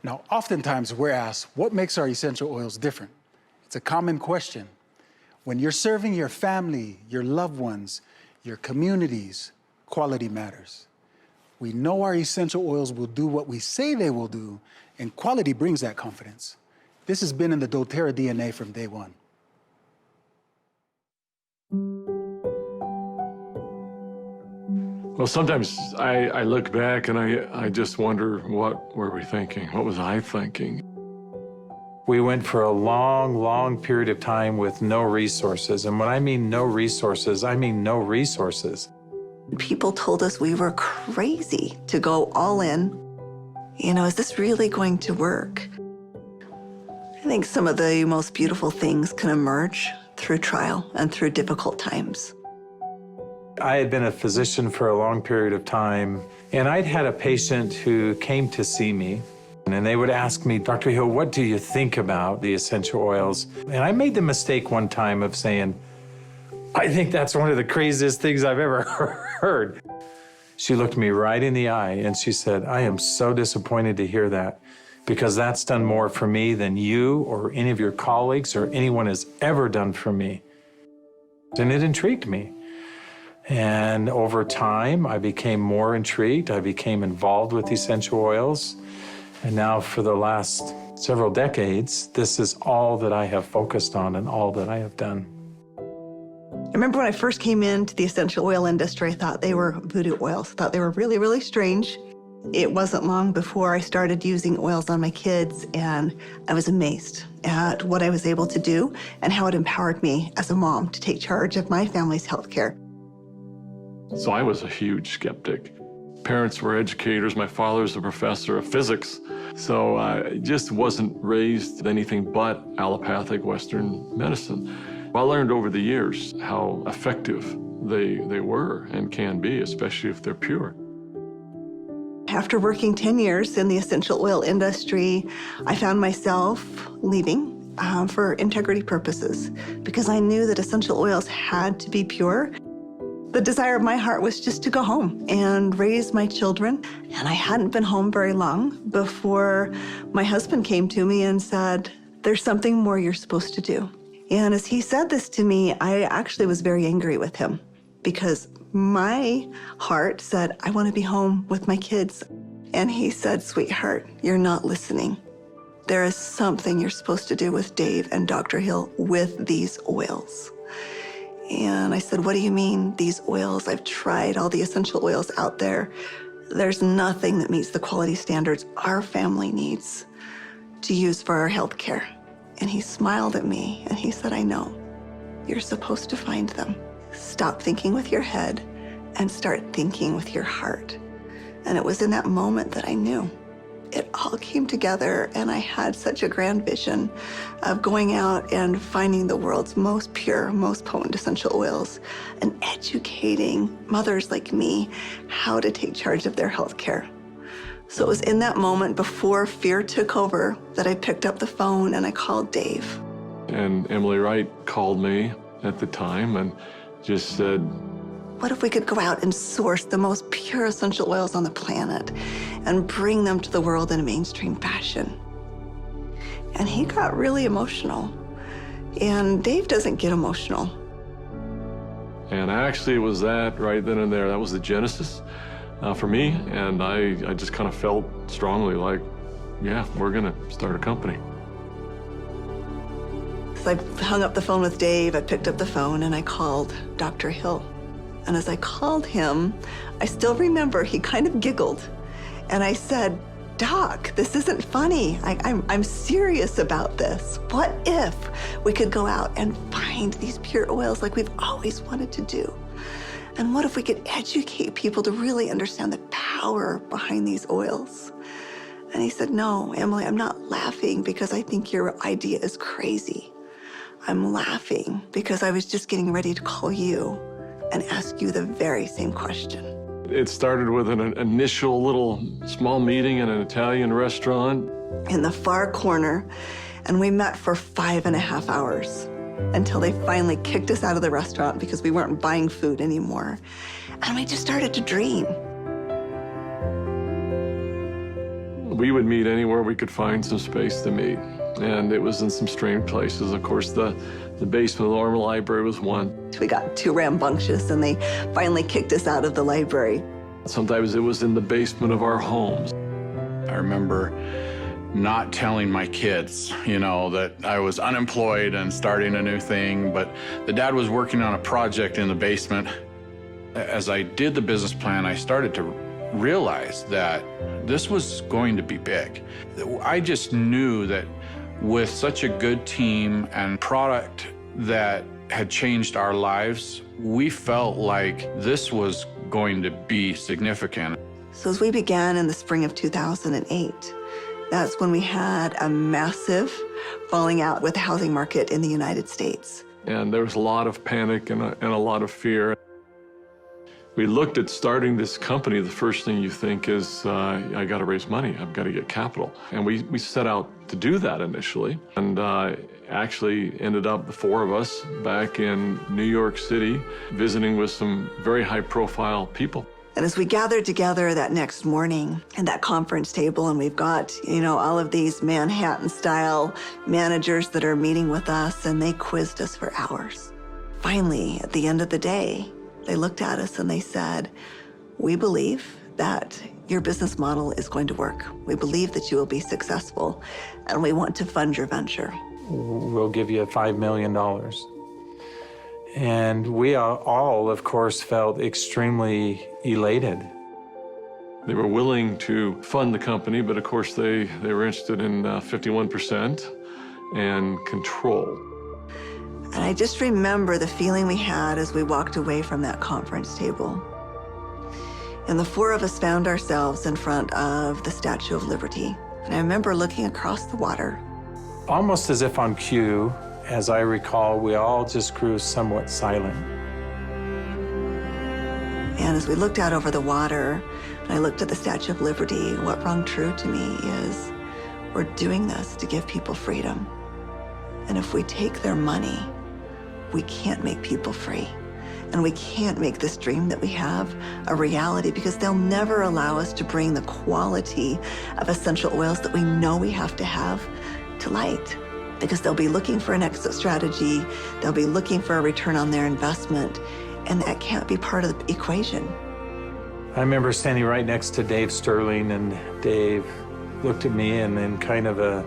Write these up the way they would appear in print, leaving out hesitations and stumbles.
Now, oftentimes we're asked, what makes our essential oils different? It's a common question. When you're serving your family, your loved ones, your communities, quality matters. We know our essential oils will do what we say they will do, and quality brings that confidence. This has been in the doTERRA DNA from day one. Well, sometimes I look back and I just wonder, what were we thinking? What was I thinking? We went for a long, long period of time with no resources. And when I mean no resources, I mean no resources. People told us we were crazy to go all in. You know, is this really going to work? I think some of the most beautiful things can emerge through trial and through difficult times. I had been a physician for a long period of time, and I'd had a patient who came to see me, and they would ask me, Dr. Hill, what do you think about the essential oils? And I made the mistake one time of saying, I think that's one of the craziest things I've ever heard. She looked me right in the eye and she said, I am so disappointed to hear that, because that's done more for me than you or any of your colleagues or anyone has ever done for me. And it intrigued me. And over time, I became more intrigued. I became involved with essential oils. And now for the last several decades, this is all that I have focused on and all that I have done. I remember when I first came into the essential oil industry, I thought they were voodoo oils. I thought they were really, really strange. It wasn't long before I started using oils on my kids, and I was amazed at what I was able to do and how it empowered me as a mom to take charge of my family's health care. So I was a huge skeptic. Parents were educators. My father was a professor of physics. So I just wasn't raised with anything but allopathic Western medicine. I learned over the years how effective they were and can be, especially if they're pure. After working 10 years in the essential oil industry, I found myself leaving for integrity purposes, because I knew that essential oils had to be pure. The desire of my heart was just to go home and raise my children. And I hadn't been home very long before my husband came to me and said, there's something more you're supposed to do. And as he said this to me, I actually was very angry with him, because my heart said, I want to be home with my kids. And he said, sweetheart, you're not listening. There is something you're supposed to do with Dave and Dr. Hill with these oils. And I said, what do you mean, these oils? I've tried all the essential oils out there. There's nothing that meets the quality standards our family needs to use for our health care. And he smiled at me and he said, I know. You're supposed to find them. Stop thinking with your head and start thinking with your heart. And it was in that moment that I knew. It all came together, and I had such a grand vision of going out and finding the world's most pure, most potent essential oils and educating mothers like me how to take charge of their health care. So it was in that moment, before fear took over, that I picked up the phone and I called Dave. And Emily Wright called me at the time and just said, what if we could go out and source the most pure essential oils on the planet and bring them to the world in a mainstream fashion? And he got really emotional. And Dave doesn't get emotional. And actually it was that right then and there. That was the genesis for me. And I just kind of felt strongly like, yeah, we're going to start a company. So I hung up the phone with Dave, I picked up the phone, and I called Dr. Hill. And as I called him, I still remember he kind of giggled. And I said, Doc, this isn't funny. I'm serious about this. What if we could go out and find these pure oils like we've always wanted to do? And what if we could educate people to really understand the power behind these oils? And he said, no, Emily, I'm not laughing because I think your idea is crazy. I'm laughing because I was just getting ready to call you and ask you the very same question. It started with an initial little small meeting in an Italian restaurant. In the far corner, and we met for 5.5 hours until they finally kicked us out of the restaurant because we weren't buying food anymore. And we just started to dream. We would meet anywhere we could find some space to meet. And it was in some strange places. Of course, the basement of the Army Library was one. We got too rambunctious and they finally kicked us out of the library. Sometimes it was in the basement of our homes. I remember not telling my kids, that I was unemployed and starting a new thing, but the dad was working on a project in the basement. As I did the business plan, I started to realize that this was going to be big. I just knew that with such a good team and product that had changed our lives, we felt like this was going to be significant. So as we began in the spring of 2008, that's when we had a massive falling out with the housing market in the United States. And there was a lot of panic and a lot of fear. We looked at starting this company. The first thing you think is, I got to raise money. I've got to get capital. And we set out to do that initially. And actually ended up, the four of us, back in New York City, visiting with some very high-profile people. And as we gathered together that next morning at that conference table, and we've got, all of these Manhattan-style managers that are meeting with us, and they quizzed us for hours. Finally, at the end of the day, they looked at us and they said, "We believe that your business model is going to work. We believe that you will be successful, and we want to fund your venture. We'll give you $5 million. And we all, of course, felt extremely elated. They were willing to fund the company, but of course they were interested in 51% and control. And I just remember the feeling we had as we walked away from that conference table. And the four of us found ourselves in front of the Statue of Liberty. And I remember looking across the water. Almost as if on cue, as I recall, we all just grew somewhat silent. And as we looked out over the water, and I looked at the Statue of Liberty, what rang true to me is, we're doing this to give people freedom. And if we take their money, we can't make people free. And we can't make this dream that we have a reality, because they'll never allow us to bring the quality of essential oils that we know we have to have to light. Because they'll be looking for an exit strategy, they'll be looking for a return on their investment, and that can't be part of the equation. I remember standing right next to Dave Sterling, and Dave looked at me and in kind of a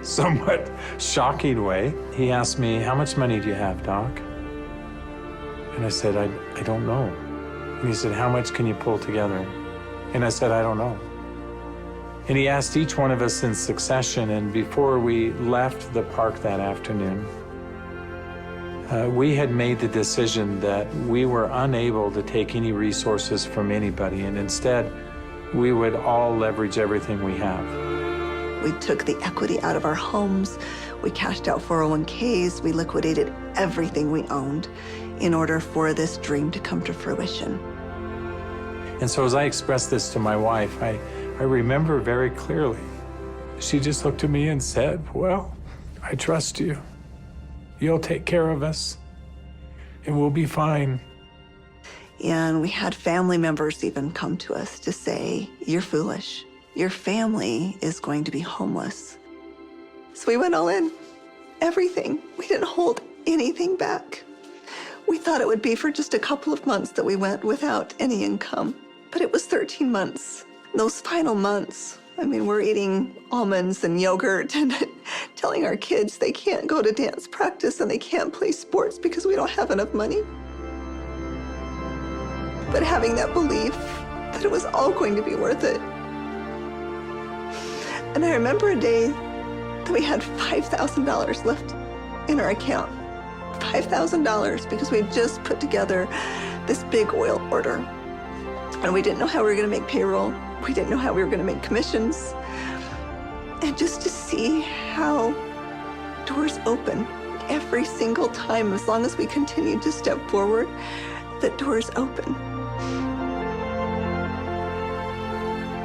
somewhat shocking way, he asked me, "How much money do you have, Doc?" And I said, I don't know. And he said, "How much can you pull together?" And I said, "I don't know." And he asked each one of us in succession, and before we left the park that afternoon, we had made the decision that we were unable to take any resources from anybody, and instead, we would all leverage everything we have. We took the equity out of our homes, we cashed out 401ks, we liquidated everything we owned in order for this dream to come to fruition. And so as I expressed this to my wife, I remember very clearly, she just looked at me and said, "Well, I trust you. You'll take care of us, and we'll be fine." And we had family members even come to us to say, "You're foolish. Your family is going to be homeless." So we went all in, everything. We didn't hold anything back. We thought it would be for just a couple of months that we went without any income, but it was 13 months. Those final months, we're eating almonds and yogurt and telling our kids they can't go to dance practice and they can't play sports because we don't have enough money. But having that belief that it was all going to be worth it. And I remember a day that we had $5,000 left in our account. $5,000 because we had just put together this big oil order. And we didn't know how we were going to make payroll. We didn't know how we were going to make commissions. And just to see how doors open every single time, as long as we continued to step forward, that doors open.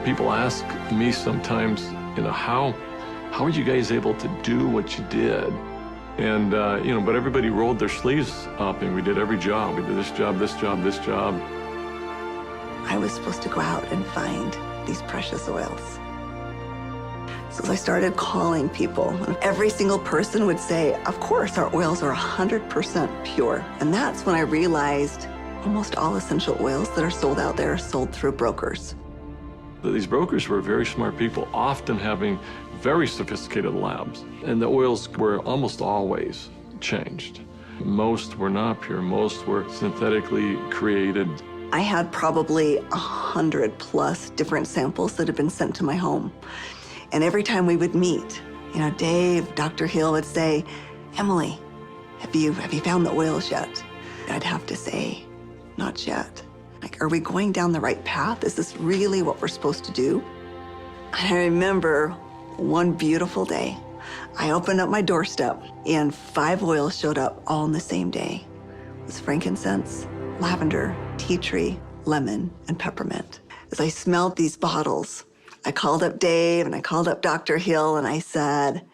People ask me sometimes, how are you guys able to do what you did? And, but everybody rolled their sleeves up and we did every job. We did this job, this job, this job. I was supposed to go out and find these precious oils. I started calling people. And every single person would say, of course, our oils are 100% pure. And that's when I realized almost all essential oils that are sold out there are sold through brokers. These brokers were very smart people, often having very sophisticated labs. And the oils were almost always changed. Most were not pure, most were synthetically created. I had probably 100+ different samples that had been sent to my home. And every time we would meet, Dave, Dr. Hill would say, Emily, have you found the oils yet? I'd have to say, not yet. Like, are we going down the right path? Is this really what we're supposed to do? And I remember one beautiful day, I opened up my doorstep and 5 oils showed up all in the same day. It was frankincense, lavender, tea tree, lemon, and peppermint. As I smelled these bottles, I called up Dave and I called up Dr. Hill and I said,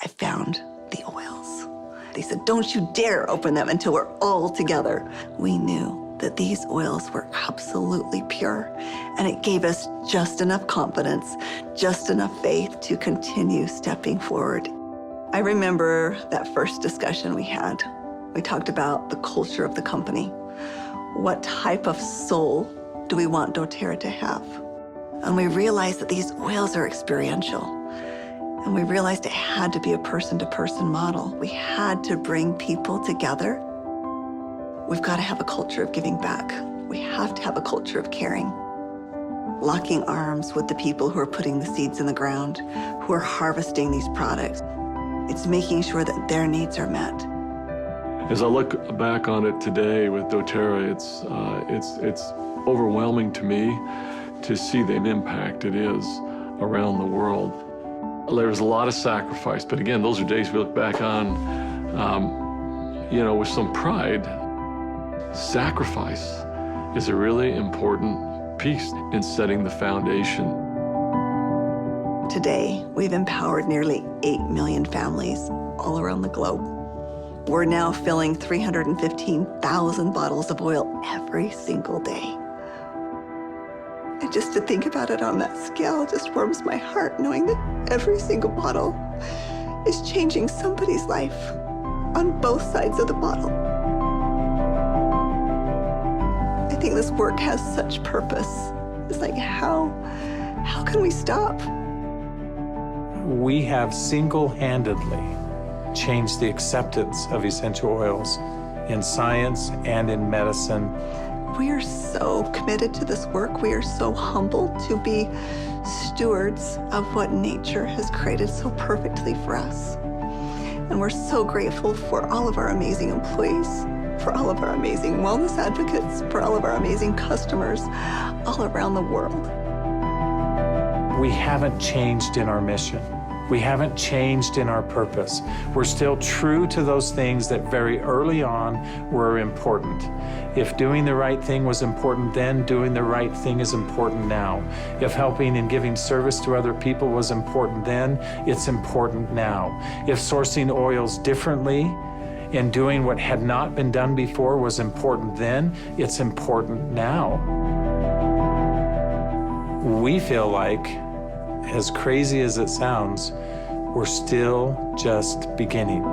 I found the oils. They said, don't you dare open them until we're all together. We knew that these oils were absolutely pure, and it gave us just enough confidence, just enough faith to continue stepping forward. I remember that first discussion we had. We talked about the culture of the company. What type of soul do we want doTERRA to have? And we realized that these oils are experiential. And we realized it had to be a person-to-person model. We had to bring people together. We've got to have a culture of giving back. We have to have a culture of caring. Locking arms with the people who are putting the seeds in the ground, who are harvesting these products. It's making sure that their needs are met. As I look back on it today with doTERRA, it's overwhelming to me to see the impact it is around the world. There was a lot of sacrifice, but again, those are days we look back on, with some pride. Sacrifice is a really important piece in setting the foundation. Today, we've empowered nearly 8 million families all around the globe. We're now filling 315,000 bottles of oil every single day. And just to think about it on that scale just warms my heart, knowing that every single bottle is changing somebody's life on both sides of the bottle. I think this work has such purpose. It's like, how can we stop? We have single-handedly changed the acceptance of essential oils in science and in medicine. We are so committed to this work. We are so humbled to be stewards of what nature has created so perfectly for us. And we're so grateful for all of our amazing employees, for all of our amazing wellness advocates, for all of our amazing customers all around the world. We haven't changed in our mission. We haven't changed in our purpose. We're still true to those things that very early on were important. If doing the right thing was important then, doing the right thing is important now. If helping and giving service to other people was important then, it's important now. If sourcing oils differently and doing what had not been done before was important then, it's important now. We feel like, as crazy as it sounds, we're still just beginning.